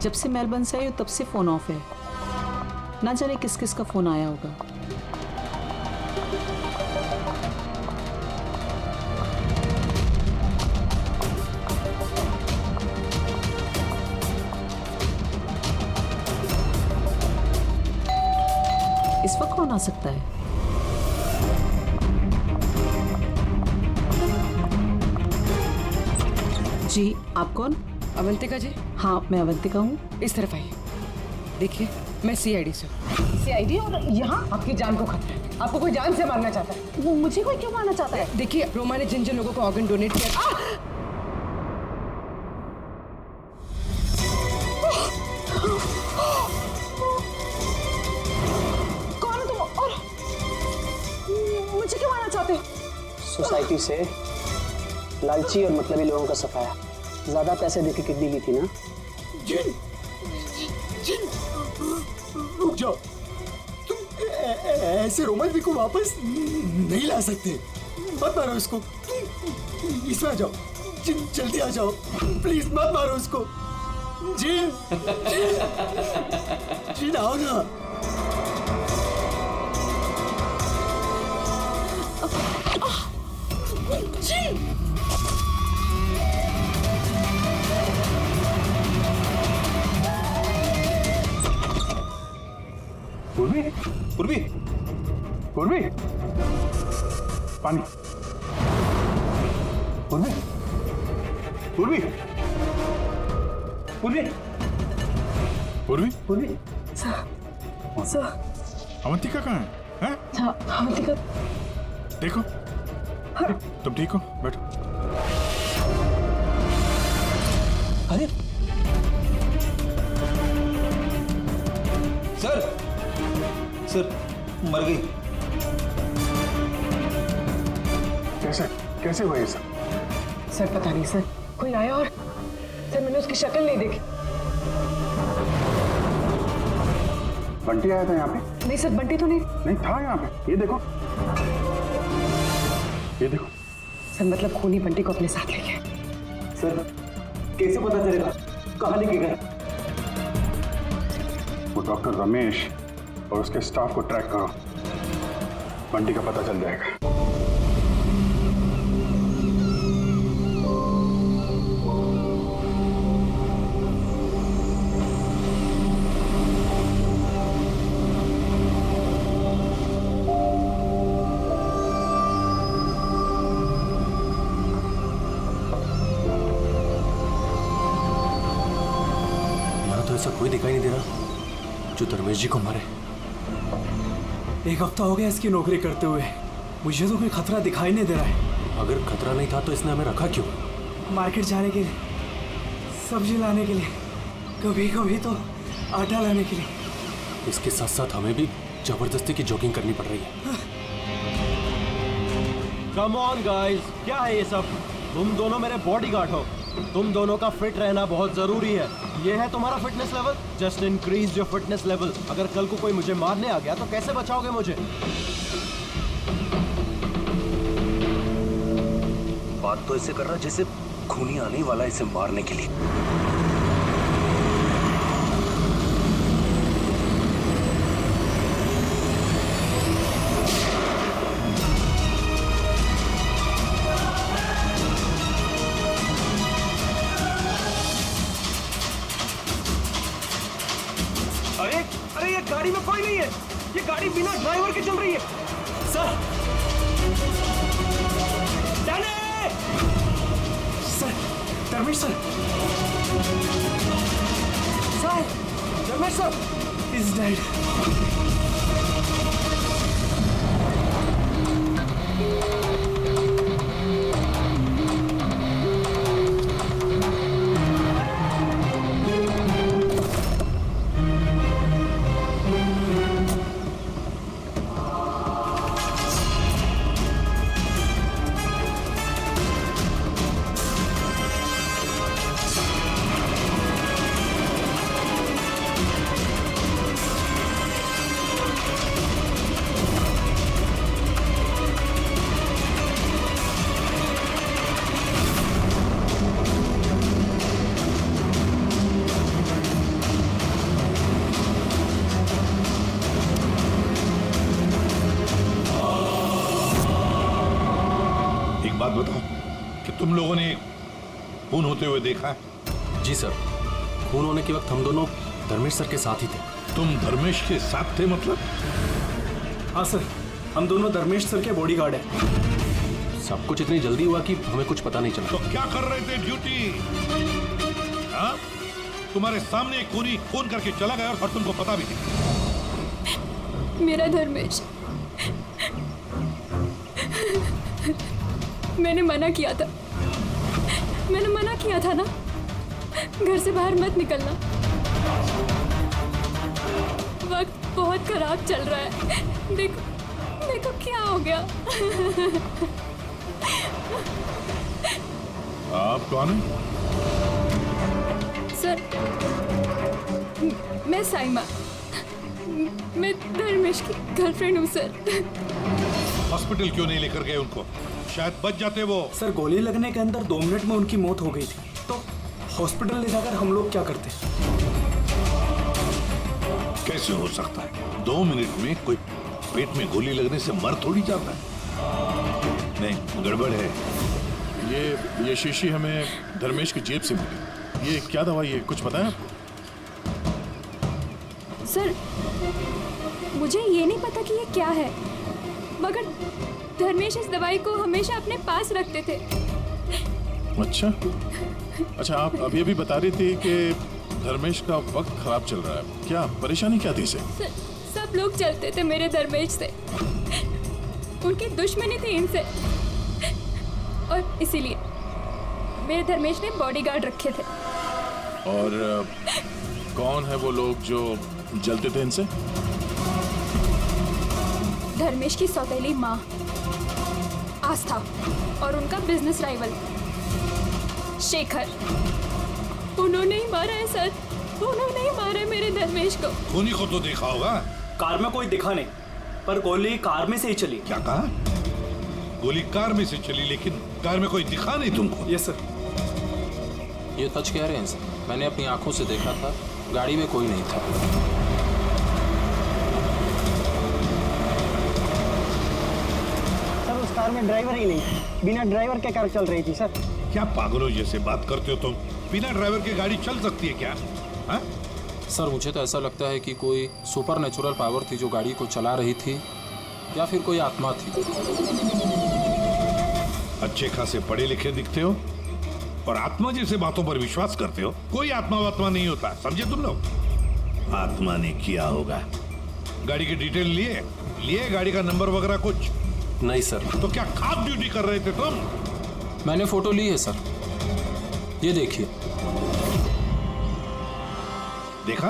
जब से मेलबर्न से आई हूँ तब से फोन ऑफ है। ना जाने किस किस का फोन आया होगा। इस वक्त कौन आ सकता है? जी, आप कौन? अवंतिका जी। हाँ, मैं अवंतिका हूँ। इस तरफ आइए। देखिए, मैं सीआईडी से हूँ। सीआईडी? और यहाँ आपकी जान को खतरा है। आपको कोई जान से मारना चाहता है। वो मुझे कोई क्यों मारना चाहता है? देखिए, रोमा ने जिन जिन लोगों को ऑर्गन डोनेट किया। कौन हो तुम? और मुझे क्यों मारना चाहते हो? सोसाइटी से लालची और मतलबी लोगों का सफाया। ज्यादा पैसे देके किडनी ली थी ना? जिन, जिन, रुक जाओ। तुम ऐसे रोमा जी को वापस नहीं ला सकते। मत मारो इसको। इसमें आ जाओ। जिन, जल्दी आ जाओ। प्लीज मत मारो उसको। जिन, जिन आओ ना। जिन, पूर्वी, पूर्वी, पूर्वी, पानी। पूर्वी, पूर्वी, पूर्वी, पूर्वी, पूर्वी। सर, अवंतिका कहाँ है? हैं? अवंतिका। देखो, तुम ठीक हो? बैठो। अरे सर, सर मर गई। कैसे कैसे हुआ ये सब? सर पता नहीं सर, कोई आया और सर मैंने उसकी शक्ल नहीं देखी। बंटी आया था यहाँ पे? नहीं सर, बंटी तो नहीं। नहीं था यहाँ पे। ये देखो, ये देखो। सर मतलब खूनी बंटी को अपने साथ ले गया। सर, कैसे पता चलेगा कहाँ लेके गए? वो डॉक्टर रमेश और उसके स्टाफ को ट्रैक करो। बंटी का पता चल जाएगा। यहाँ तो ऐसा कोई दिखाई नहीं दे रहा जो धर्मेश जी को मारे। एक हफ्ता हो गया इसकी नौकरी करते हुए। मुझे तो कोई खतरा दिखाई नहीं दे रहा है। अगर खतरा नहीं था तो इसने हमें रखा क्यों? मार्केट जाने के लिए, सब्जी लाने के लिए, कभी कभी तो आटा लाने के लिए। इसके साथ साथ हमें भी जबरदस्ती की जॉगिंग करनी पड़ रही है। कम ऑन गाइस, क्या है ये सब? तुम दोनों मेरे बॉडीगार्ड हो। तुम दोनों का फिट रहना बहुत जरूरी है। ये है तुम्हारा fitness level. Just increase your fitness level. अगर कल को कोई मुझे मारने आ गया तो कैसे बचाओगे मुझे? बात तो ऐसे कर रहा जैसे खूनी आने वाला इसे मारने के लिए। अरे ये गाड़ी में कोई नहीं है। ये गाड़ी बिना ड्राइवर के चल रही है। Sir, sir, Dharmesh sir, sir, Dharmesh sir is dead. बात बताओ कि तुम लोगों ने खून होते हुए देखा है? जी सर, खून होने के वक्त हम दोनों धर्मेश सर के साथ ही थे। तुम धर्मेश के साथ थे मतलब? हाँ सर, हम दोनों धर्मेश सर के बॉडीगार्ड हैं। सब कुछ इतनी जल्दी हुआ कि हमें कुछ पता नहीं चला। तो क्या कर रहे थे ड्यूटी? हाँ? तुम्हारे सामने एक खूनी खून करके चला गया और तुमको पता भी नहीं। मेरा धर्मेश, मैंने मना किया था ना, घर से बाहर मत निकलना। वक्त बहुत खराब चल रहा है। देखो क्या हो गया। आप कौन हैं? सर, मैं साइमा, मैं धर्मेश की गर्लफ्रेंड हूँ सर। हॉस्पिटल क्यों नहीं लेकर गए उनको? शायद बच जाते वो। सर, गोली लगने के अंदर 2 मिनट में उनकी मौत हो गई थी, तो हॉस्पिटल ले जाकर हम लोग क्या करते? कैसे हो सकता है? 2 मिनट में कोई पेट में गोली लगने से मर थोड़ी जाता है। नहीं, गड़बड़ है। ये शीशी हमें धर्मेश की जेब से मिली। ये क्या दवाई है, कुछ पता है आपको? सर, मुझे ये नहीं पता कि ये क्या है, मगर धर्मेश इस दवाई को हमेशा अपने पास रखते थे। अच्छा, आप अब ये भी बता रही थी कि धर्मेश का वक्त खराब चल रहा है। क्या परेशानी क्या थी इसे? सब लोग चलते थे मेरे धर्मेश से, उनकी दुश्मनी थी इनसे, और इसीलिए मेरे धर्मेश ने बॉडीगार्ड रखे थे। और कौन है वो लोग जो जलते थे इनसे? धर्मेश की सौतेली माँ आस्था और उनका बिजनेस राइवल शेखर। उन्होंने ही मारा है सर, उन्होंने ही मारा है मेरे धर्मेश को। खूनी को तो देखा होगा। कार में कोई दिखा नहीं, पर गोली कार में से ही चली। क्या कहा? गोली कार में से चली, लेकिन कार में कोई दिखा नहीं तुमको? Yes sir. ये सच कह रहे हैं सर, मैंने अपनी आंखों से देखा था, गाड़ी में कोई नहीं था। सर, उस कार में ड्राइवर ही नहीं, बिना ड्राइवर के कार चल रही थी सर। क्या पागलों जैसे बात करते हो तुम? बिना ड्राइवर के गाड़ी चल सकती है क्या? हा? सर, मुझे तो ऐसा लगता है कि कोई सुपर नेचुरल पावर थी जो गाड़ी को चला रही थी, या फिर कोई आत्मा थी। अच्छे खासे पढ़े लिखे दिखते हो और आत्मा जैसे बातों पर विश्वास करते हो। कोई आत्मा वात्मा नहीं होता, समझे तुम लोग? आत्मा ने किया होगा। गाड़ी की डिटेल लिए गाड़ी का नंबर वगैरह कुछ? नहीं सर। तो क्या खास ड्यूटी कर रहे थे तुम? मैंने फोटो ली है सर, ये देखिए। देखा,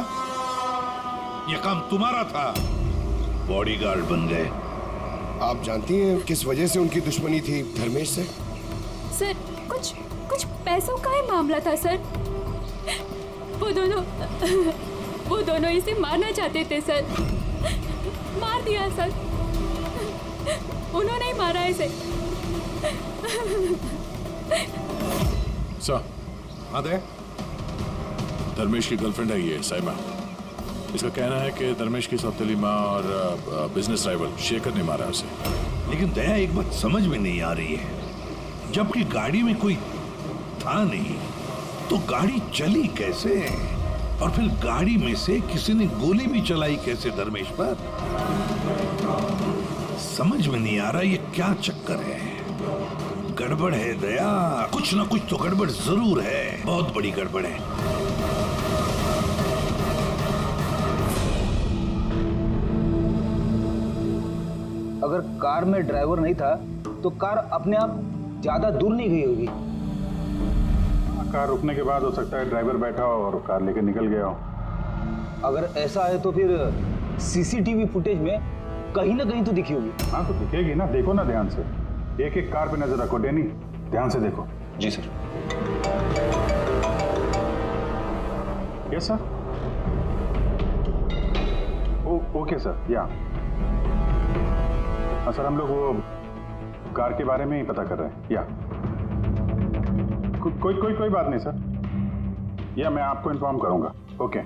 ये काम तुम्हारा था, बॉडीगार्ड बन गए। आप जानती हैं किस वजह से उनकी दुश्मनी थी धर्मेश से? सर, कुछ पैसों का ही मामला था सर। वो दोनों इसे मारना चाहते थे सर। मार दिया सर, उन्होंने ही मारा इसे। सर, हाँ दे। धर्मेश की गर्लफ्रेंड है ये साइमा। इसका कहना है कि धर्मेश की सौतेली माँ और बिजनेस राइवल शेखर ने मारा उसे। लेकिन दया, एक बात समझ में नहीं आ रही है, जबकि गाड़ी में कोई था नहीं तो गाड़ी चली कैसे? और फिर गाड़ी में से किसी ने गोली भी चलाई कैसे धर्मेश पर? समझ में नहीं आ रहा ये क्या चक्कर है। गड़बड़ है दया, कुछ ना कुछ तो गड़बड़ जरूर है, बहुत बड़ी गड़बड़ है। अगर कार में ड्राइवर नहीं था तो कार अपने आप ज्यादा दूर नहीं गई होगी। कार रुकने के बाद हो सकता है ड्राइवर बैठा हो और कार लेके निकल गया हो। अगर ऐसा है तो फिर सीसीटीवी फुटेज में कहीं ना कहीं तो दिखी होगी। हाँ तो दिखेगी ना, देखो ना ध्यान से, एक एक कार पे नजर रखो। डैनी, ध्यान से देखो। जी sir. Yes sir. Okay sir, yeah sir, हम लोग वो कार के बारे में ही पता कर रहे हैं। या कोई बात नहीं सर, या मैं आपको इन्फॉर्म करूंगा। ओके।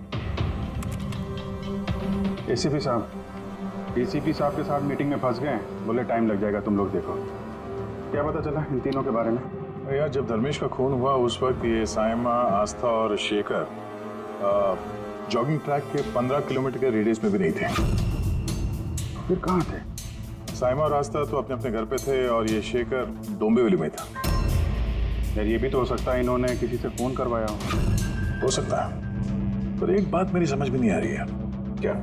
एसीपी साहब के साथ मीटिंग में फंस गए, बोले टाइम लग जाएगा, तुम लोग देखो। क्या पता चला इन तीनों के बारे में? यार जब धर्मेश का खून हुआ उस वक्त ये साइमा, आस्था और शेखर जॉगिंग ट्रैक के 15 किलोमीटर के रेडियस में भी नहीं थे। फिर कहाँ थे? साइमा और आस्था तो अपने अपने घर पे थे और ये शेखर डोंबिवली में था। यार ये भी तो हो सकता है इन्होंने किसी से फोन करवाया हो सकता है, पर एक बात मेरी समझ में नहीं आ रही है। क्या?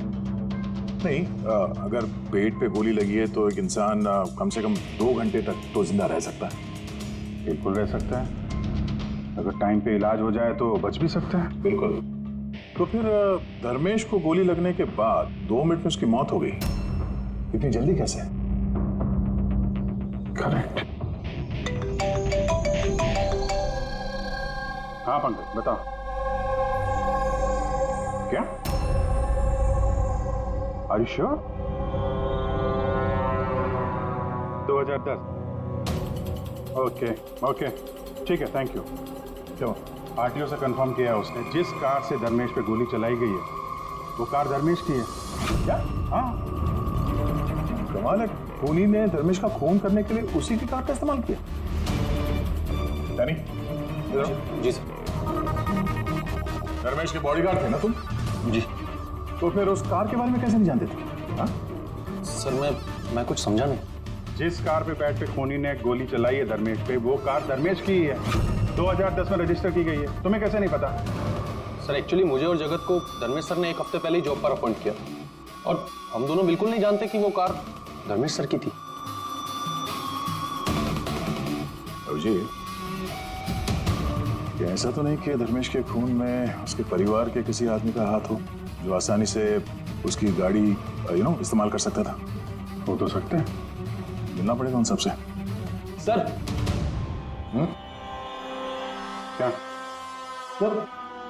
नहीं, अगर पेट पे गोली लगी है तो एक इंसान कम से कम 2 घंटे तक तो जिंदा रह सकता है। बिल्कुल रह सकता है, अगर टाइम पे इलाज हो जाए तो बच भी सकता है। बिल्कुल। तो फिर धर्मेश को गोली लगने के बाद 2 मिनट में उसकी मौत हो गई, इतनी जल्दी कैसे? करेक्ट। हाँ पंकज बताओ। क्या? Are you sure? 2010। ओके ठीक है, थैंक यू। क्यों? आरटीओ से कंफर्म किया है उसने, जिस कार से धर्मेश पे गोली चलाई गई है वो कार धर्मेश की है। क्या? हाँ, कमाल है, खूनी ने धर्मेश का खून करने के लिए उसी की कार का इस्तेमाल किया। यानी जी सर। धर्मेश के बॉडीगार्ड थे ना तुम? जी। तो फिर उस कार के बारे में कैसे नहीं जानते थे? हाँ? सर मैं कुछ समझा नहीं। जिस कार पे बैठ के खूनी ने गोली चलाई है धर्मेश पे, वो कार धर्मेश की ही है, 2010 में रजिस्टर की गई है। तुम्हें कैसे नहीं पता? सर एक्चुअली मुझे और जगत को धर्मेश सर ने 1 हफ्ते पहले ही जॉब पर अपॉइंट किया और हम दोनों बिल्कुल नहीं जानते कि वो कार धर्मेश सर की थी। अभिजीत, क्या ऐसा तो नहीं कि धर्मेश के खून में उसके परिवार के किसी आदमी का हाथ हो जो आसानी से उसकी गाड़ी इस्तेमाल कर सकता था? हो तो सकते हैं, मिलना पड़ेगा उन सबसे। सर क्या? सर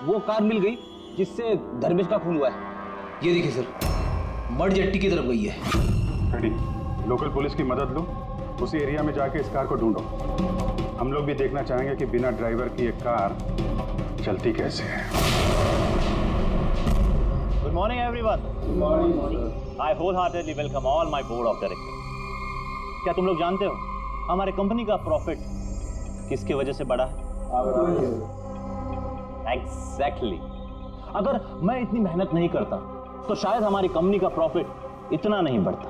वो कार मिल गई जिससे धर्मेश का खून हुआ है। ये देखिए सर, मड जेट्टी की तरफ गई है। रेडी, लोकल पुलिस की मदद लो, उसी एरिया में जाके इस कार को ढूंढो। हम लोग भी देखना चाहेंगे कि बिना ड्राइवर की एक कार चलती कैसे है। Good morning, everyone. Good morning. I wholeheartedly welcome all my board of directors. क्या तुम लोग जानते हो हमारे कंपनी का प्रॉफिट किसकी वजह से बढ़ा है? Exactly. अगर मैं इतनी मेहनत नहीं करता तो शायद हमारी कंपनी का प्रॉफिट इतना नहीं बढ़ता।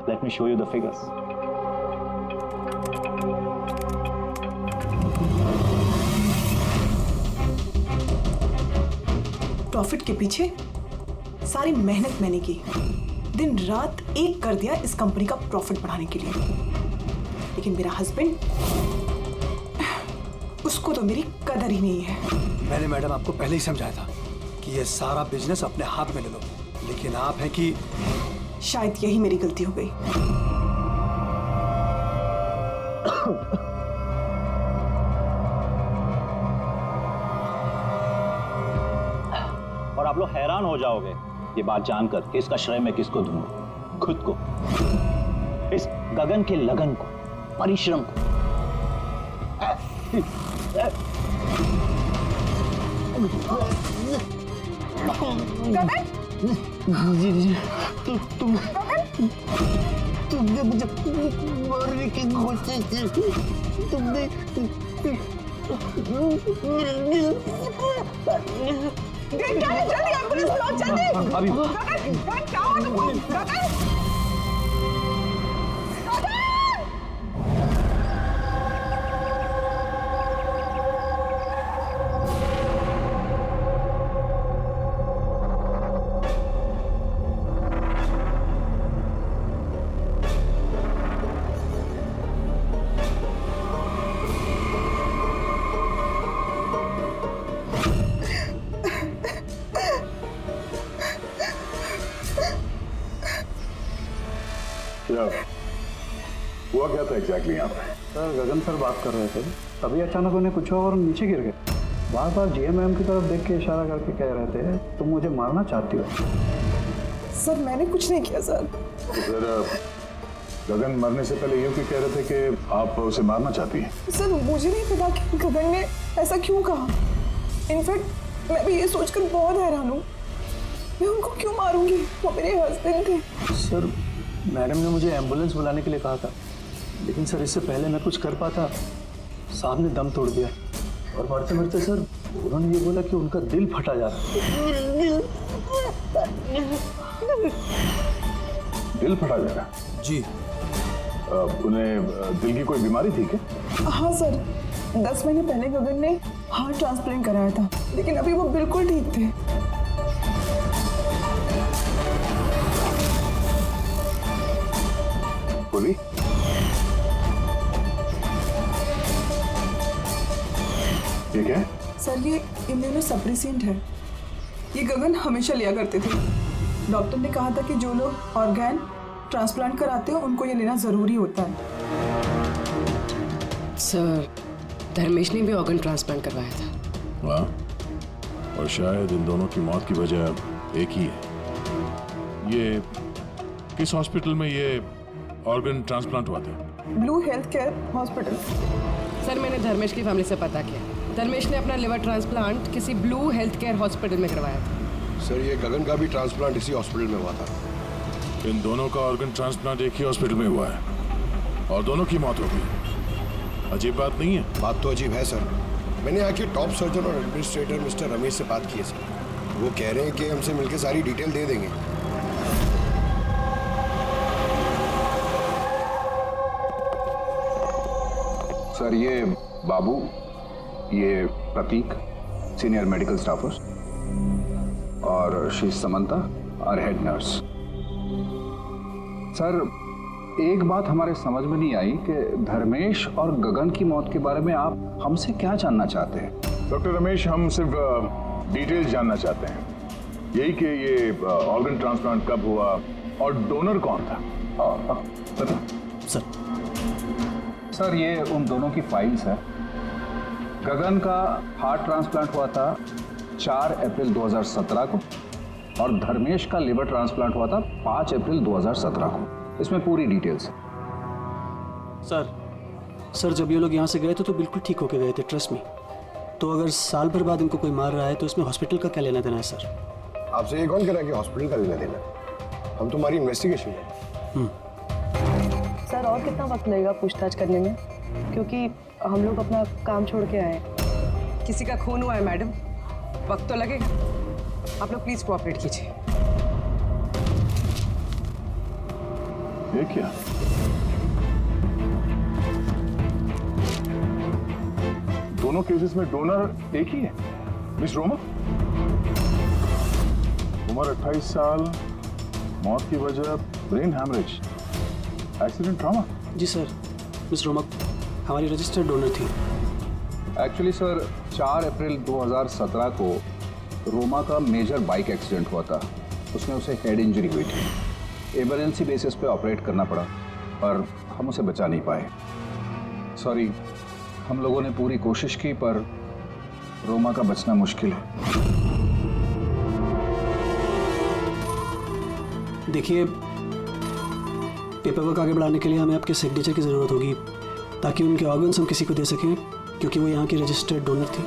Let me show you the figures. Profit के पीछे सारी मेहनत मैंने की, दिन रात एक कर दिया इस कंपनी का प्रॉफिट बढ़ाने के लिए। लेकिन मेरा हस्बैंड, उसको तो मेरी कदर ही नहीं है। मैंने मैडम आपको पहले ही समझाया था कि ये सारा बिजनेस अपने हाथ में ले लो, लेकिन आप हैं कि शायद यही मेरी गलती हो गई। और आप लोग हैरान हो जाओगे ये बात जानकर कि इसका श्रेय मैं किसको दूंगा। खुद को, इस गगन के लगन को, परिश्रम को। जी तुमने मुझे मारने की कोशिश की। तुमने क्या है? जल्दी एम्बुलेंस बुलाओ, जल्दी। अभी क्या हुआ तुमको? हुआ क्या था एग्जैक्टली यहाँ पे? सर गगन सर बात कर रहे थे, तभी अचानक उन्हें कुछ हुआ और नीचे गिर गए। बार बार जीएम की तरफ देख के इशारा करके कह रहे थे तुम मुझे मारना चाहती हो। सर मैंने कुछ नहीं किया सर। तो फिर गगन मरने से पहले यूं क्यों कह रहे थे कि आप उसे मारना चाहती हैं? सर मुझे नहीं पता कि गगन ने ऐसा क्यों कहा। इनफैक्ट मैं भी ये सोचकर बहुत हैरान हूँ, मैं उनको क्यों मारूंगी, वो मेरे हस्बैंड थे। सर मैडम ने मुझे एम्बुलेंस बुलाने के लिए कहा था, लेकिन सर इससे पहले मैं कुछ कर पाता, साहब ने दम तोड़ दिया और मरते मरते सर उन्होंने ये बोला कि उनका दिल फटा जा रहा है। दिल फटा जा रहा? जी। उन्हें दिल की कोई बीमारी थी क्या? हाँ सर, 10 महीने पहले गगन ने हार्ट ट्रांसप्लांट कराया था, लेकिन अभी वो बिल्कुल ठीक थे। बोली? ये क्या है? सर ये इम्यूनोसप्रेसेंट है। ये गगन हमेशा लिया करते थे। डॉक्टर ने कहा था कि जो लोग ऑर्गन ट्रांसप्लांट कराते हो उनको ये लेना जरूरी होता है। सर धर्मेश ने भी ऑर्गन ट्रांसप्लांट करवाया था। वाह, और शायद इन दोनों की मौत की वजह एक ही है। ये किस हॉस्पिटल में ये ऑर्गन ट्रांसप्लांट हुआ था? Blue health care hospital. Sir मैंने धर्मेश की फैमिली से पता किया, धर्मेश ने अपना लिवर ट्रांसप्लांट किसी ब्लू हेल्थ केयर हॉस्पिटल में करवाया था। सर ये गगन का भी ट्रांसप्लांट इसी हॉस्पिटल में हुआ था। इन दोनों का ऑर्गन ट्रांसप्लांट एक ही हॉस्पिटल में हुआ है और दोनों की मौत हो गई। अजीब बात नहीं है? बात तो अजीब है सर। मैंने यहाँ के टॉप सर्जन और एडमिनिस्ट्रेटर मिस्टर रमेश से बात की है सर। वो कह रहे हैं कि हमसे मिलकर सारी डिटेल दे देंगे। सर ये बाबू, ये प्रतीक, सीनियर मेडिकल स्टाफर्स, और शी समंता और हेड नर्स। सर एक बात हमारे समझ में नहीं आई कि धर्मेश और गगन की मौत के बारे में आप हमसे क्या जानना चाहते हैं? डॉक्टर रमेश, हम सिर्फ डिटेल्स जानना चाहते हैं, यही कि ये ऑर्गन ट्रांसप्लांट कब हुआ और डोनर कौन था। बता सर ये उन दोनों की फाइल्स है। गगन का हार्ट ट्रांसप्लांट हुआ था 4 अप्रैल 2017 को और धर्मेश का लिवर ट्रांसप्लांट हुआ था 5 अप्रैल 2017 को। इसमें पूरी डिटेल्स है। सर जब ये लोग यहाँ से गए थे तो बिल्कुल ठीक होके गए थे, ट्रस्ट मी। तो अगर साल भर बाद इनको कोई मार रहा है तो इसमें हॉस्पिटल का क्या लेना देना है सर? आपसे ये कौन कह रहा है कि हॉस्पिटल का लेना देना? हम तुम्हारी इन्वेस्टिगेशन है। सर और कितना वक्त लगेगा पूछताछ करने में, क्योंकि हम लोग अपना काम छोड़ के आए। किसी का खून हुआ है मैडम, वक्त तो लगेगा। आप लोग प्लीज कोऑपरेट कीजिए। ये क्या? दोनों केसेस में डोनर एक ही है, मिस रोमा। उम्र 28 साल, मौत की वजह ब्रेन हैमरेज, एक्सीडेंट ट्रॉमा। जी सर, मिस रोमा हमारी रजिस्टर्ड डोनर थी। एक्चुअली सर 4 अप्रैल 2017 को रोमा का मेजर बाइक एक्सीडेंट हुआ था। उसमें उसे हेड इंजरी हुई थी। इमरजेंसी बेसिस पे ऑपरेट करना पड़ा पर हम उसे बचा नहीं पाए। सॉरी, हम लोगों ने पूरी कोशिश की पर रोमा का बचना मुश्किल है। देखिए, पेपर वर्क आगे बढ़ाने के लिए हमें आपके सिग्नेचर की ज़रूरत होगी ताकि उनके ऑर्गन्स हम किसी को दे सकें, क्योंकि वो यहाँ की रजिस्टर्ड डोनर थी।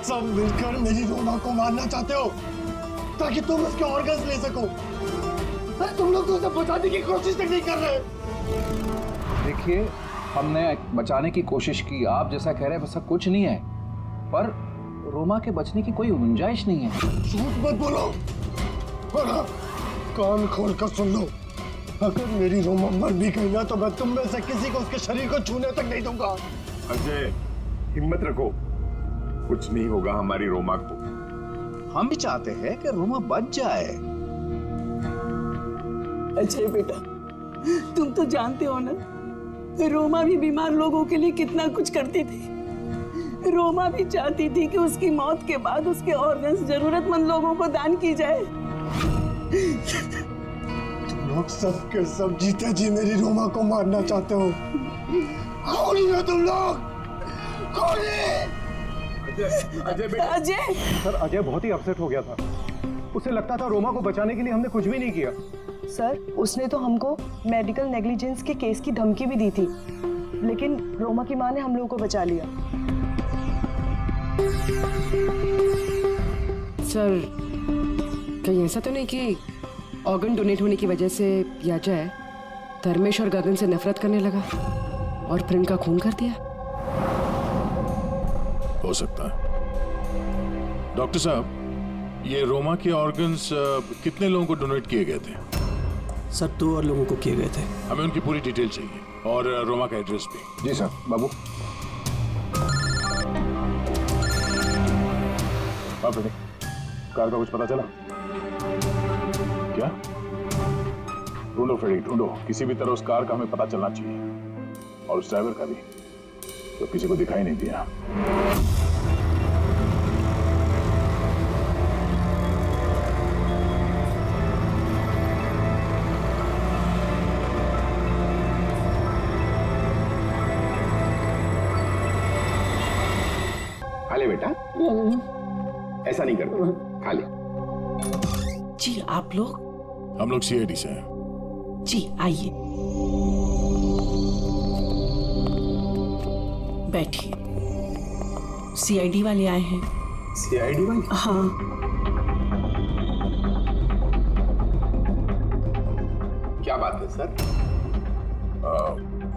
सब मिलकर मेरी रोमा को मारना चाहते हो ताकि तुम उसके ऑर्गन्स ले सको। अरे तुम लोग तो उसे बचाने की कोशिश तक नहीं कर रहे। देखिए, हमने बचाने की कोशिश की, आप जैसा कह रहे हैं वैसा कुछ नहीं है, पर रोमा के बचने की कोई गुंजाइश नहीं है। झूठ मत बोलो और हाँ, कान खोल कर सुन लो। अगर मेरी रोमा मर भी गई ना तो मैं तुम में से किसी को उसके शरीर को छूने तक नहीं दूंगा। अजय, हिम्मत रखो, कुछ नहीं होगा हमारी रोमा को। हम भी चाहते हैं कि रोमा बच जाए। अजय बेटा, तुम तो जानते हो ना, रोमा भी बीमार लोगों के लिए कितना कुछ करती थी। रोमा भी चाहती थी कि उसकी मौत के बाद उसके ऑर्गन्स जरूरतमंद लोगों को दान की जाए। तुम लोग सब के सब जीते जी मेरी रोमा को मारना चाहते हो। कौन हो तुम लोग? कौन है? अजय बेटा। अजय सर, अजय बहुत ही अपसेट हो गया था। उसे लगता था रोमा को बचाने के लिए हमने कुछ भी नहीं किया। सर उसने तो हमको मेडिकल नेग्लिजेंस के केस की धमकी भी दी थी, लेकिन रोमा की माँ ने हम लोगों को बचा लिया। सर कहीं ऐसा तो नहीं कि ऑर्गन डोनेट होने की वजह से या जाए धर्मेश और गगन से नफरत करने लगा और फिर उनका खून कर दिया। हो सकता है। डॉक्टर साहब, ये रोमा के ऑर्गन्स कितने लोगों को डोनेट किए गए थे? सर 2 और लोगों को किए गए थे। हमें उनकी पूरी डिटेल चाहिए और रोमा का एड्रेस भी। जी सर। बाबू कार का कुछ पता चला क्या? ढूंढो फ्रेडी, ढूंढो। किसी भी तरह उस कार का हमें पता चलना चाहिए और उस ड्राइवर का भी, तो किसी को दिखाई नहीं दिया। खा ले बेटा, ऐसा नहीं करते, खा ले। जी आप लोग? हम लोग सीआईडी से हैं। जी आइए, बैठिए। सीआईडी वाले आए हैं। सीआईडी वाले? हाँ। क्या बात है सर?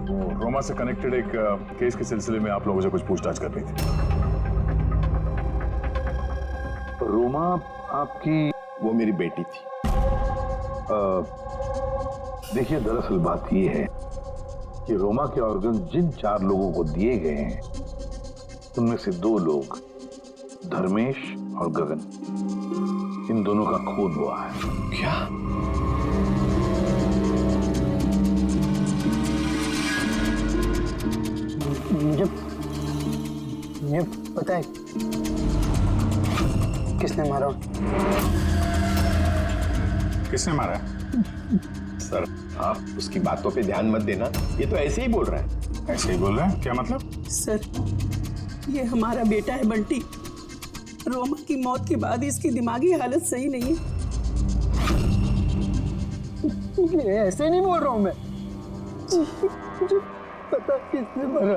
वो रोमा से कनेक्टेड एक केस के सिलसिले में आप लोगों से कुछ पूछताछ करनी थी। रोमा आपकी? वो मेरी बेटी थी। देखिए, दरअसल बात यह है कि रोमा के ऑर्गन जिन 4 लोगों को दिए गए हैं उनमें से 2 लोग, धर्मेश और गगन, इन दोनों का खून हुआ है। क्या? मुझे पता है किसने मारा। किसने मारा? सर, आप उसकी बातों पे ध्यान मत देना, ये तो ऐसे ही बोल रहा है। ऐसे ही बोल रहा है? क्या मतलब? सर, ये हमारा बेटा है बंटी। रोमा की मौत के बाद इसकी दिमागी हालत सही नहीं है। ऐसे नहीं बोल रहा हूँ मैं। मुझे पता किसने मारा।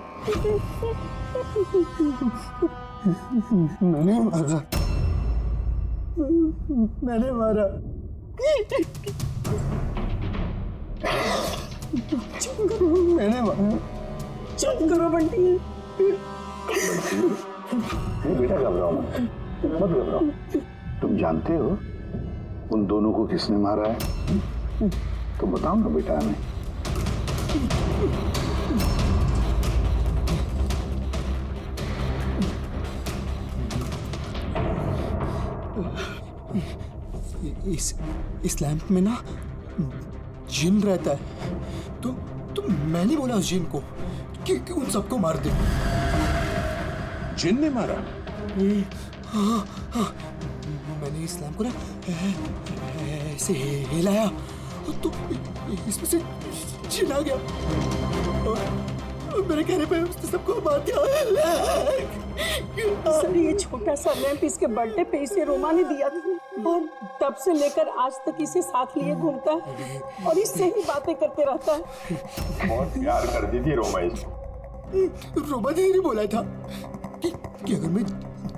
मैंने मारा। मैंने मारा। मैंने मारा। चुप करो बंटी। बेटा घबराओ मत, मत घबराओ। तुम जानते हो उन दोनों को किसने मारा है? तो बताओ ना बेटा हमें। इस लैंप में ना जिन रहता है, तो मैंने बोला उस जिन को कि उन सबको मार दे। जिन ने मारा? हाँ, मैंने इस लैंप को ना ऐसे हिलाया तो इसमें से जिन आ गया और मेरे कहने पे उसने सबको मार दिया। सर, ये छोटा सा लैंप इसके बर्थडे पे इसे रोमा ने दिया था और तब से लेकर आज तक इसे साथ लिए घूमता है और इससे ही बातें करते रहता है। बहुत प्यार करती थी रोमा इसको। रोमा दीदी ने बोला था कि अगर मैं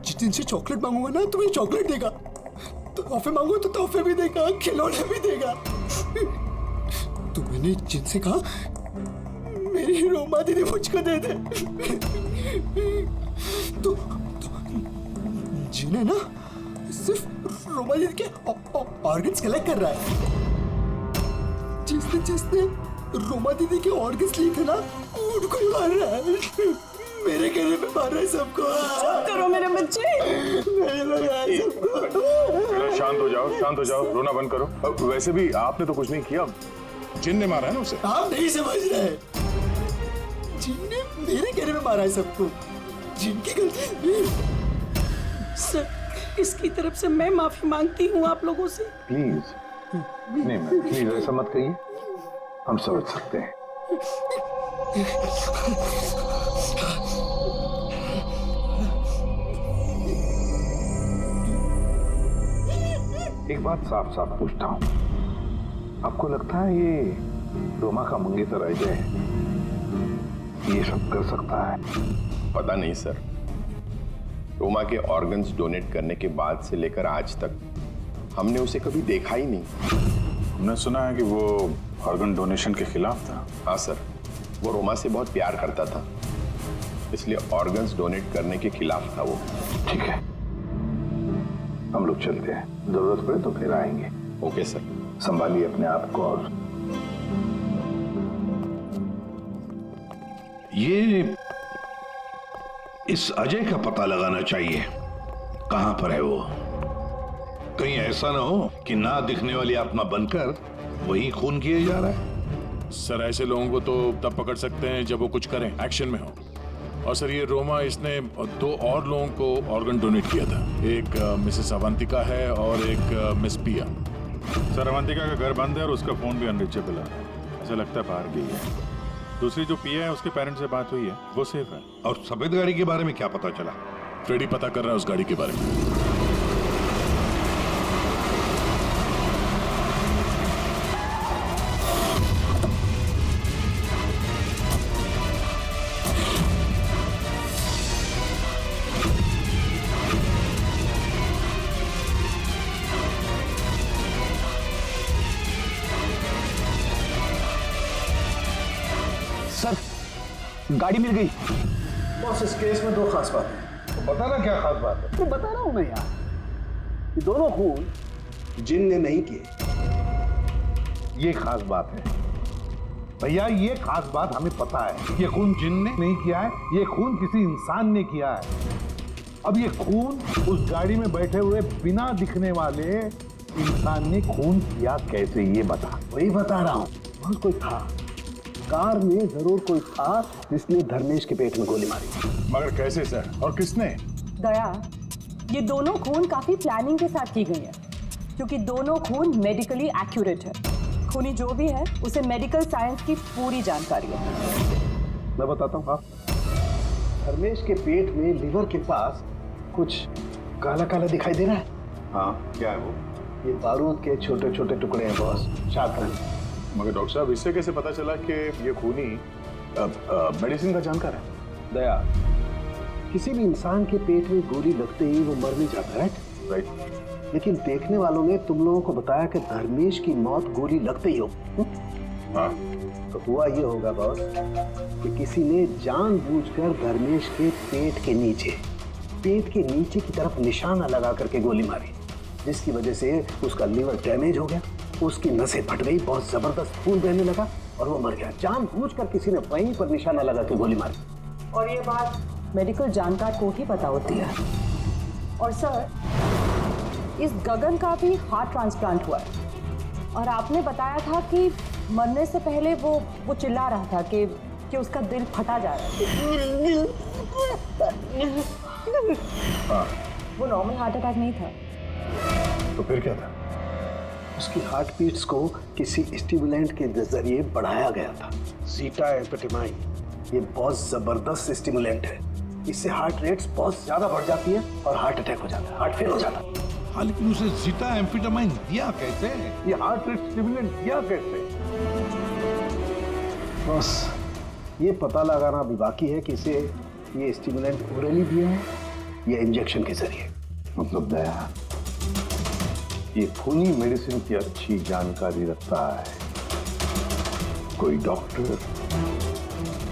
जिन से चॉकलेट मांगूंगा ना तो मुझे चॉकलेट देगा, तो तोहफे मांगो तो तोहफे भी देगा, खिलौने भी देगा। तो मैंने जिन से कहा मेरी रोमा दीदी मुझको दे दे। तो जिन है ना सिर्फ रोमा दीदी के ऑर्गन्स कलेक्ट कर रहा है। जिसने रोमा दीदी के ऑर्गन्स लिए थे ना उनको ही मार रहा है। मेरे कहने पे मार रहा है सबको। चुप करो मेरे बच्चे। शांत हो जाओ, शांत हो जाओ, रोना बंद करो। वैसे भी आपने तो कुछ नहीं किया, जिन ने मारा है ना उसे। आप नहीं समझ रहे, जिन ने मेरे कहने पे मारा है सबको। जिनकी गलती। सर, इसकी तरफ से मैं माफी मांगती हूँ आप लोगों से। प्लीज नहीं मैम, प्लीज ऐसा मत कहिए, हम समझ सकते हैं। एक बात साफ साफ पूछता हूँ, आपको लगता है ये रोमा का मंगेतर अजय ये सब कर सकता है? पता नहीं सर, रोमा के ऑर्गन्स डोनेट करने के बाद से लेकर आज तक हमने उसे कभी देखा ही नहीं। हमने सुना है कि वो ऑर्गन डोनेशन के खिलाफ था? हाँ सर, वो रोमा से बहुत प्यार करता था, इसलिए ऑर्गन्स डोनेट करने के खिलाफ था वो। ठीक है, हम लोग चलते हैं, जरूरत पड़े तो फिर आएंगे। Okay sir. संभालिए अपने आप को। और ये इस अजय का पता लगाना चाहिए, कहां पर है वो। कहीं ऐसा ना हो कि ना दिखने वाली आत्मा बनकर वही खून किए जा रहा है। सर ऐसे लोगों को तो तब पकड़ सकते हैं जब वो कुछ करें, एक्शन में हो। और सर ये रोमा, इसने 2 और लोगों को ऑर्गन डोनेट किया था। एक मिसेस अवंतिका है और एक मिस पिया। सर अवंतिका का घर बंद है और उसका फोन भी अनरीचेबल है, ऐसा लगता है बाहर गई है। दूसरी जो पिया है उसके पेरेंट्स से बात हुई है, वो सेफ है। और सफेद गाड़ी के बारे में क्या पता चला? फ्रेडी पता कर रहा है उस गाड़ी के बारे में। सर गाड़ी मिल गई। बॉस इस केस में 2 खास बात है। तो बताना क्या खास बात है? तो बता रहा हूं मैं यार, ये दोनों खून जिन ने नहीं किए। ये खास बात है भैया, ये खास बात हमें पता है। ये खून जिन ने नहीं किया है, ये खून किसी इंसान ने किया है। अब ये खून उस गाड़ी में बैठे हुए बिना दिखने वाले इंसान ने खून किया कैसे, ये बता। वही बता रहा हूं, वहां कोई था, कार में जरूर कोई था जिसने धर्मेश के पेट में गोली मारी। मगर कैसे सर, और किसने? दया, ये दोनों खून काफी प्लानिंग के साथ की गई है, क्योंकि दोनों खून मेडिकली एक्यूरेट है। खूनी जो भी है उसे मेडिकल साइंस की पूरी जानकारी है। मैं बताता हूँ। धर्मेश के पेट में लिवर के पास कुछ काला काला दिखाई दे रहा है। हाँ, क्या है वो? ये बारूद के छोटे छोटे टुकड़े हैं बॉस, शार्पनर। मगर डॉक्टर साहब, इससे कैसे पता चला कि ये खूनी मेडिसिन का जानकार है? दया, किसी भी इंसान के पेट में गोली लगते ही वो मर नहीं जाता है, राइट? लेकिन देखने वालों ने तुम लोगों को बताया कि धर्मेश की मौत गोली लगते ही हो। हाँ। तो हुआ ये होगा बॉस कि किसी ने जानबूझकर धर्मेश के पेट के नीचे की तरफ निशाना लगा करके गोली मारी, जिसकी वजह से उसका लीवर डैमेज हो गया, उसकी नसें फट गई, बहुत जबरदस्त खून बहने लगा और वो मर गया। जानबूझकर किसी ने वहीं पर निशाना लगा के गोली मारी। और ये बात मेडिकल जानकार को ही पता होती है। और सर, इस गगन का भी हार्ट ट्रांसप्लांट हुआ है, और आपने बताया था कि मरने से पहले वो चिल्ला रहा था कि उसका दिल फटा जा रहा है। वो नॉर्मल हार्ट अटैक नहीं था। तो फिर क्या था? उसकी हार्ट बीट्स को किसी स्टिमुलेंट के जरिए बढ़ाया गया था। जीटा एम्फेटामाइन ये बहुत जबरदस्त स्टिमुलेंट है, इससे हार्ट रेट्स बहुत ज्यादा बढ़ जाती है और हार्ट अटैक हो जाता है, हार्ट फेल हो जाता है। हाँ, लेकिन उसे जीटा एम्फेटामाइन दिया कैसे? ये हार्ट रेट स्टिमुलेंट दिया कैसे? बस ये पता लगाना अभी बाकी है कि इसे ये स्टिमुलेंट ओरली दिया है या इंजेक्शन के जरिए। मतलब दया, ये खूनी मेडिसिन की अच्छी जानकारी रखता है। कोई डॉक्टर,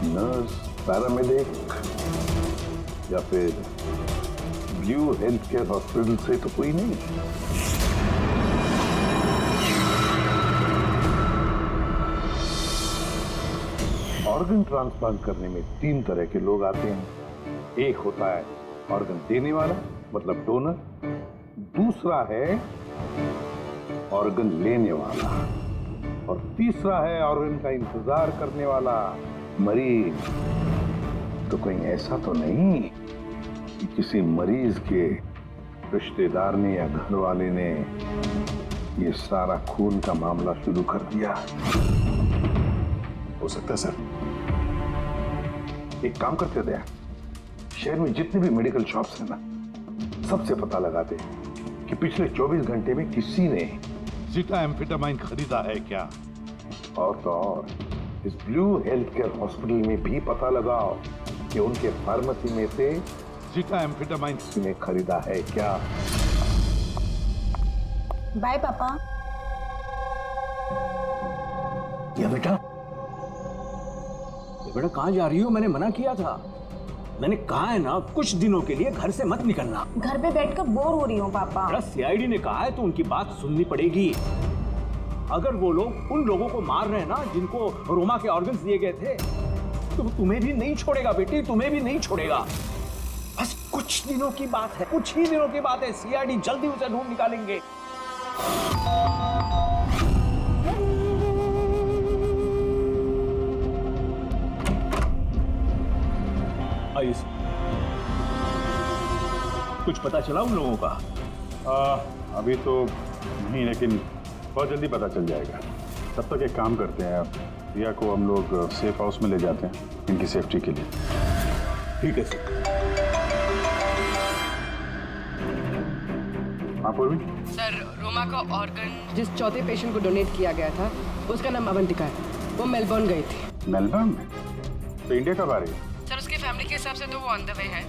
नर्स, पैरामेडिक या फिर ब्लू हेल्थ केयर हॉस्पिटल से तो कोई नहीं। ऑर्गन ट्रांसप्लांट करने में 3 तरह के लोग आते हैं। एक होता है ऑर्गन देने वाला, मतलब डोनर। दूसरा है ऑर्गन लेने वाला, और तीसरा है ऑर्गन का इंतजार करने वाला, मरीज। तो कहीं ऐसा तो नहीं कि किसी मरीज के रिश्तेदार ने या घर वाले ने ये सारा खून का मामला शुरू कर दिया? हो सकता है सर। एक काम करते दया, शहर में जितने भी मेडिकल शॉप्स हैं ना, सबसे पता लगाते कि पिछले 24 घंटे में किसी ने जीटा एम्फेटामाइन खरीदा है क्या? और तो और इस ब्लू हेल्थ केयर हॉस्पिटल में भी पता लगाओ कि उनके फार्मेसी में से जीटा एम्फेटामाइन ने खरीदा है क्या। बाय पापा। या बेटा, कहाँ जा रही हो? मैंने मना किया था। मैंने कहा है ना, कुछ दिनों के लिए घर से मत निकलना। घर पे बैठकर बोर हो रही हूँ पापा। सीआईडी ने कहा है तो उनकी बात सुननी पड़ेगी। अगर वो लोग उन लोगों को मार रहे हैं ना जिनको रोमा के ऑर्गन्स दिए गए थे, तो तुम्हें भी नहीं छोड़ेगा बेटी, तुम्हें भी नहीं छोड़ेगा। बस कुछ दिनों की बात है, कुछ ही दिनों की बात है। सीआईडी जल्दी उसे ढूंढ निकालेंगे। कुछ पता चला उन लोगों का? अभी तो नहीं, लेकिन बहुत जल्दी पता चल जाएगा। तब तक एक काम करते हैं, रिया को हम लोग सेफ हाउस में ले जाते हैं इनकी सेफ्टी के लिए। ठीक है सर। हाँ पूर्वी? सर, रोमा का ऑर्गन जिस चौथे पेशेंट को डोनेट किया गया था, उसका नाम अवंतिका है। वो मेलबर्न गई थी। मेलबर्न में? तो इंडिया कब आ रही है? सर, उसकी फैमिली के हिसाब से तो वो ऑन द वे है।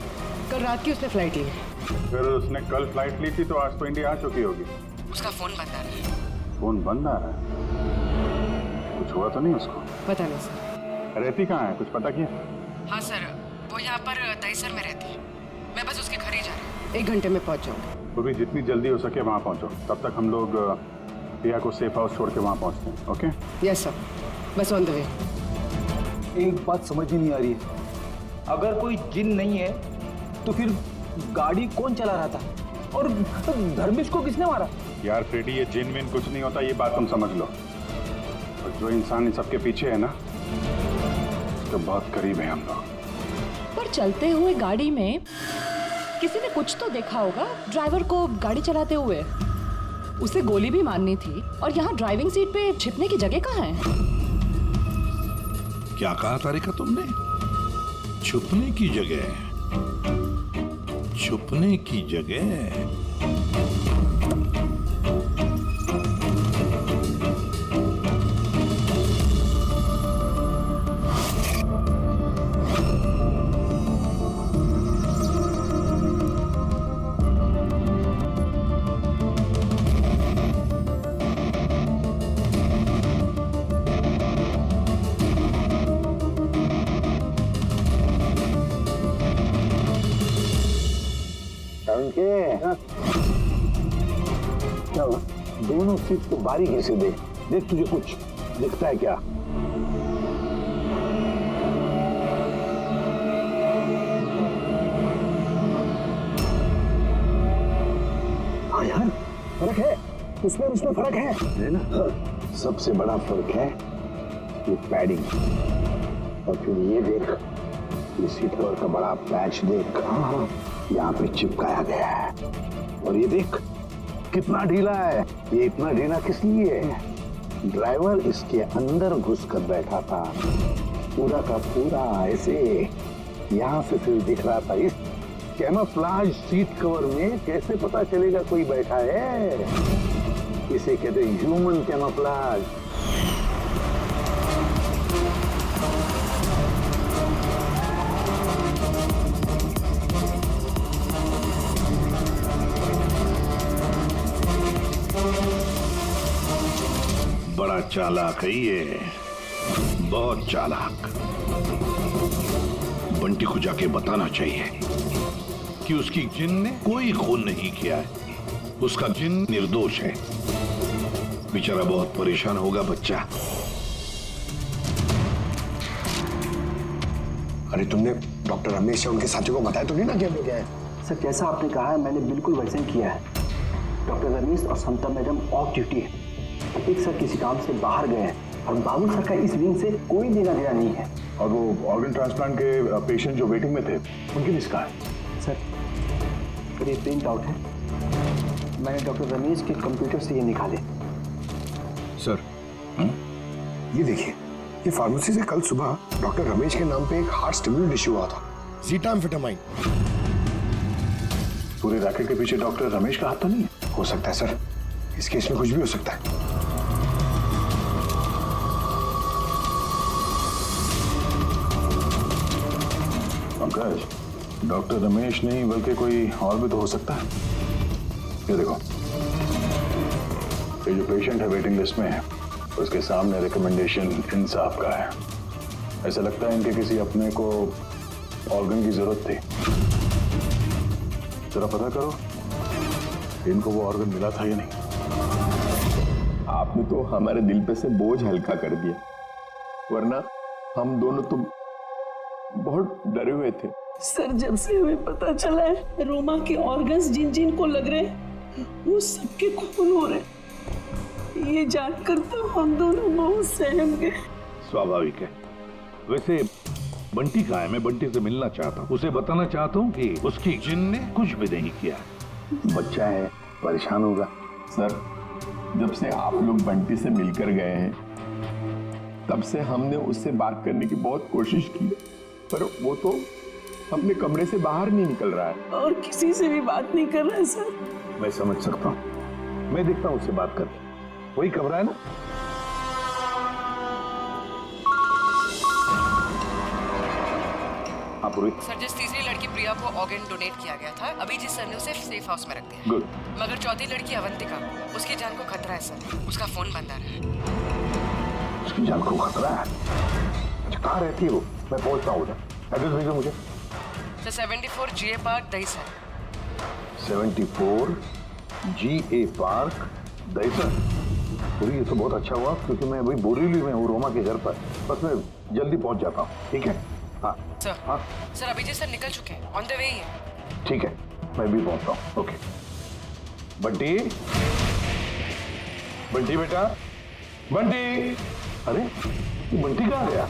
कल रात की उसने फ्लाइट ली है। फिर उसने कल फ्लाइट ली थी तो आज तो इंडिया आ चुकी होगी। उसका फोन बंद आ रहा है। फोन बंद आ रहा है? कुछ हुआ तो नहीं उसको? पता नहीं सर। रहती कहाँ है, कुछ पता किया? हाँ सर, वो यहाँ पर दहीसर में रहती है। मैं बस उसके घर ही जा रही हूँ। 1 घंटे में पहुँच जाऊँगी। तो भी जितनी जल्दी हो सके वहाँ पहुँचो। तब तक हम लोग रिया को सेफ हाउस छोड़ के वहाँ पहुँचते हैं। ओके? यस सर, बस ऑन द वे। एक बात समझ ही नहीं आ रही है, अगर कोई जिन नहीं है तो फिर गाड़ी कौन चला रहा था, और धर्मेश को किसने मारा? यार फ्रेडी, ये जिन विन कुछ नहीं होता, ये बात तुम समझ लो। और जो इंसान इन सबके पीछे है ना, तो बहुत करीब है हम लोग। पर चलते हुए गाड़ी में किसी ने कुछ तो देखा होगा ड्राइवर को गाड़ी चलाते हुए। उसे गोली भी मारनी थी, और यहाँ ड्राइविंग सीट पे छिपने की जगह कहाँ है? क्या कहा तारिका तुमने? छुपने की जगह? छुपने की जगह? दोनों सीट को बारीकी से देख, तुझे कुछ दिखता है क्या? हाँ यार, फर्क है, उसमें फर्क है ना? सबसे बड़ा फर्क है ये पैडिंग। और फिर ये देख, ये सीट कवर का बड़ा पैच देख, हाँ यहाँ पे चिपकाया गया है। और ये देख कितना ढीला है। ये इतना ढीला किस लिए है? ड्राइवर इसके अंदर घुस कर बैठा था, पूरा का पूरा ऐसे। यहाँ से फिर दिख रहा था। इस कैमोफ्लेज सीट कवर में कैसे पता चलेगा कोई बैठा है? इसे कहते हैं ह्यूमन कैमोफ्लेज। बड़ा चालाक है ये, बहुत चालाक। बंटी को जाके बताना चाहिए कि उसकी जिन ने कोई खून नहीं किया है, उसका जिन निर्दोष है। बेचारा बहुत परेशान होगा बच्चा। अरे तुमने डॉक्टर रमेश या उनके साथियों को बताया तो नहीं ना कि अभी क्या है? सर, जैसा आपने कहा है मैंने बिल्कुल वैसे ही किया है। डॉक्टर रमेश और समता मैडम ऑफ ड्यूटी है। एक सर किसी काम से बाहर गए हैं, और बाबू सर का इस विंग से कोई लेना देना नहीं है। और वो ऑर्गन ट्रांसप्लांट के पेशेंट जो वेटिंग में थे, उनकी लिस्ट कहाँ है? सर, ये प्रिंट आउट है, मैंने डॉक्टर रमेश के कंप्यूटर से ये निकाले। सर, ये देखिए, ये फार्मेसी से कल सुबह डॉक्टर रमेश के नाम पे एक हार्ट स्टिमुलेंट इश्यू हुआ था, ज़ीटाम्फेटामाइन। पूरे रैकेट के पीछे डॉक्टर रमेश का हाथ तो नहीं है? हो सकता है सर, इस केस में कुछ भी हो सकता है। पंकज, डॉक्टर रमेश नहीं बल्कि कोई और भी तो हो सकता है। ये देखो, ये जो पेशेंट है वेटिंग लिस्ट में है, उसके सामने रिकमेंडेशन इंसाफ का है। ऐसा लगता है इनके किसी अपने को ऑर्गन की जरूरत थी। जरा पता करो इनको वो ऑर्गन मिला था या नहीं। आपने तो हमारे दिल पे से बोझ हल्का कर दिया, वरना हम दोनों तो बहुत डरे हुए थे। सर, जब से हमें पता चला है रोमा के ऑर्गन्स जिन जिन को लग रहे हैं वो सबके खून हो रहे हैं, ये जानकर तो हम दोनों बहुत सहम गए। स्वाभाविक है। वैसे बंटी कहाँ है? मैं बंटी से मिलना चाहता हूँ, उसे बताना चाहता हूँ कि उसकी जिन ने कुछ भी नहीं किया। बच्चा है, परेशान होगा। सर, जब से आप लोग बंटी से मिलकर गए हैं तब से हमने उससे बात करने की बहुत कोशिश की, पर वो तो अपने कमरे से बाहर नहीं निकल रहा है और किसी से भी बात नहीं कर रहा है। सर, मैं समझ सकता हूँ, मैं देखता हूँ उससे बात कर। वही कमरा है ना? हाँ पुरोहित। सर, जिस तीसरी लड़की प्रिया को ऑर्गन डोनेट किया गया था, अभी जिस सर ने उसे सेफ हाउस में रख दिया। गुड। मगर चौथी लड़की अवंतिका, उसकी जान को खतरा है सर। उसका फोन बंद आ रहा है। उसकी जान को खतरा है? अच्छा, कहाँ रहती है वो? मैं पहुंचता हूँ उधर। एड्रेस भेजो मुझे। Sir, 74 GA park, Dahisar. 74 GA park, Dahisar. पूरी ये तो बहुत अच्छा हुआ क्योंकि मैं अभी बोरीवली में हूँ रोमा के घर पर। बस मैं जल्दी पहुंच जाता हूँ। ठीक है? हाँ सर। हाँ सर, अभिजीत सर निकल चुके हैं, ऑन द वे ही है। ठीक है, मैं भी पहुंचता हूँ। ओके। बंटी, बंटी बेटा, बंटी। अरे ये बंटी कहाँ गया?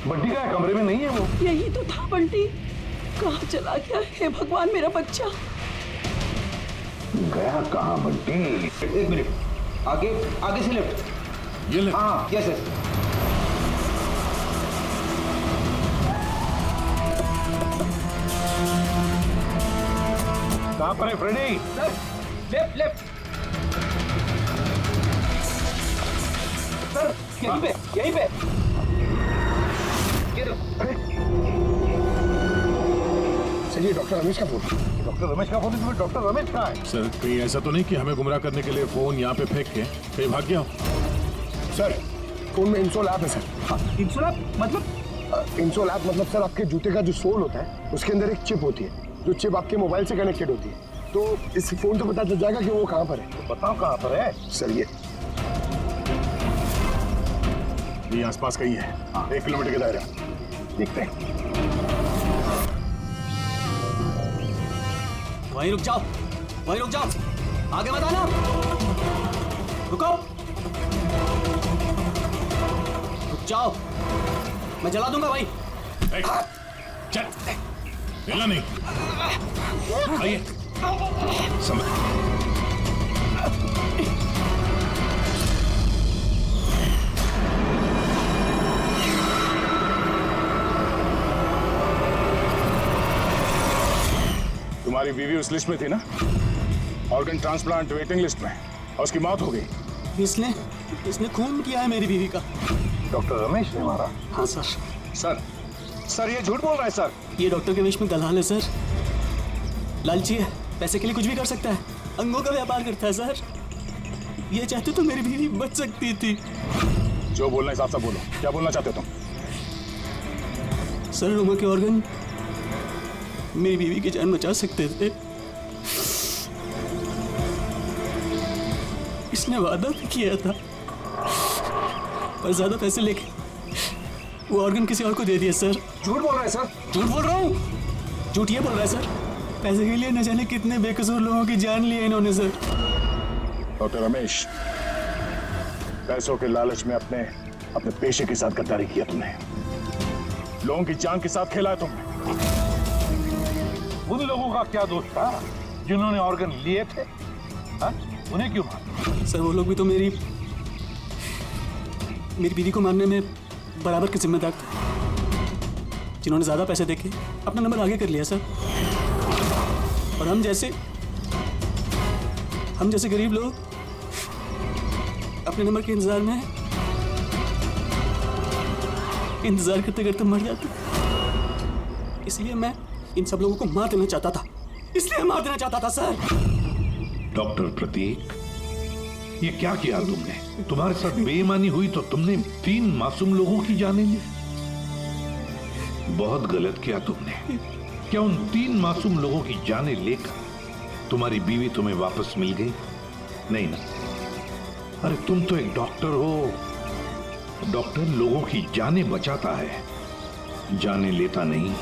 बंटी कहाँ है? कमरे में नहीं है वो? यही तो था बंटी, कहाँ चला गया? हे भगवान, मेरा बच्चा गया कहाँ बंटी? एक मिनट, आगे आगे से लेफ्ट। ये लेफ्ट? हाँ, यस यस। कहाँ पर है Freddy? Sir, left left. Sir, यहीं पे यहीं पे। सर, ये डॉक्टर रमेश का फोन। डॉक्टर रमेश का फोन? इसमें डॉक्टर रमेश कहाँ है? सर, कहीं ऐसा तो नहीं कि हमें गुमराह करने के लिए फोन यहाँ पे फेंक के कहीं भाग गया हो? सर, फोन में इंसोल ऐप है सर। इंसोल ऐप मतलब? इंसोल ऐप मतलब सर आपके जूते का जो सोल होता है उसके अंदर एक चिप होती है, जो चिप आपके मोबाइल से कनेक्टेड होती है। तो इस फोन से पता चल जाएगा कि वो कहाँ पर है। तो बताओ कहाँ पर है? सर, ये आसपास कहीं है। 1 किलोमीटर के दायरे। देखते हैं। वहीं रुक जाओ, वहीं रुक जाओ, आगे मत आना। रुको, रुक जाओ, मैं जला दूंगा भाई। चल, हिला नहीं। आइए। समझ। तुम्हारी बीवी उस लिस्ट में थी ना, ऑर्गन ट्रांसप्लांट वेटिंग लिस्ट में, और उसकी मौत हो गई। इसने खून किया है मेरी बीवी का। डॉक्टर रमेश ने मारा? हाँ सर। सर ये झूठ बोल रहा है सर। ये डॉक्टर के वेश में दलाल है सर, लालची है, पैसे के लिए कुछ भी कर सकता है, अंगों का व्यापार करता है सर। ये चाहते तो मेरी बीवी बच सकती थी। जो बोलना है साफ साफ बोलो, क्या बोलना चाहते तुम? सर, रोमा के ऑर्गन मेरी बीवी की जान बचा सकते थे। इसने वादा भी किया था, पर ज्यादा पैसे लेके वो ऑर्गन किसी और को दे दिया सर। झूठ बोल रहा है सर। झूठ बोल रहा हूँ? झूठ ये बोल रहा है सर, पैसे के लिए न जाने कितने बेकसूर लोगों की जान ली है इन्होंने सर। डॉक्टर रमेश, पैसों के लालच में अपने पेशे के साथ गद्दारी किया तुमने, लोगों की जान के साथ खेला है तुमने। उन लोगों का क्या दोष था जिन्होंने ऑर्गन लिए थे? हा? उन्हें क्यों मारा? सर, वो लोग भी तो मेरी बीवी को मारने में बराबर के जिम्मेदार थे, जिन्होंने ज्यादा पैसे देके अपना नंबर आगे कर लिया सर। और हम जैसे गरीब लोग अपने नंबर के इंतजार करते करते मर जाते। इसलिए मैं इन सब लोगों को मार देना चाहता था, सर। डॉक्टर प्रतीक, ये क्या किया तुमने? तुम्हारे साथ बेईमानी हुई तो तुमने 3 मासूम लोगों की जानें ली। बहुत गलत किया तुमने। क्या उन 3 मासूम लोगों की जानें लेकर तुम्हारी बीवी तुम्हें वापस मिल गई? नहीं ना। अरे तुम तो एक डॉक्टर हो। डॉक्टर लोगों की जानें बचाता है, जानें लेता नहीं।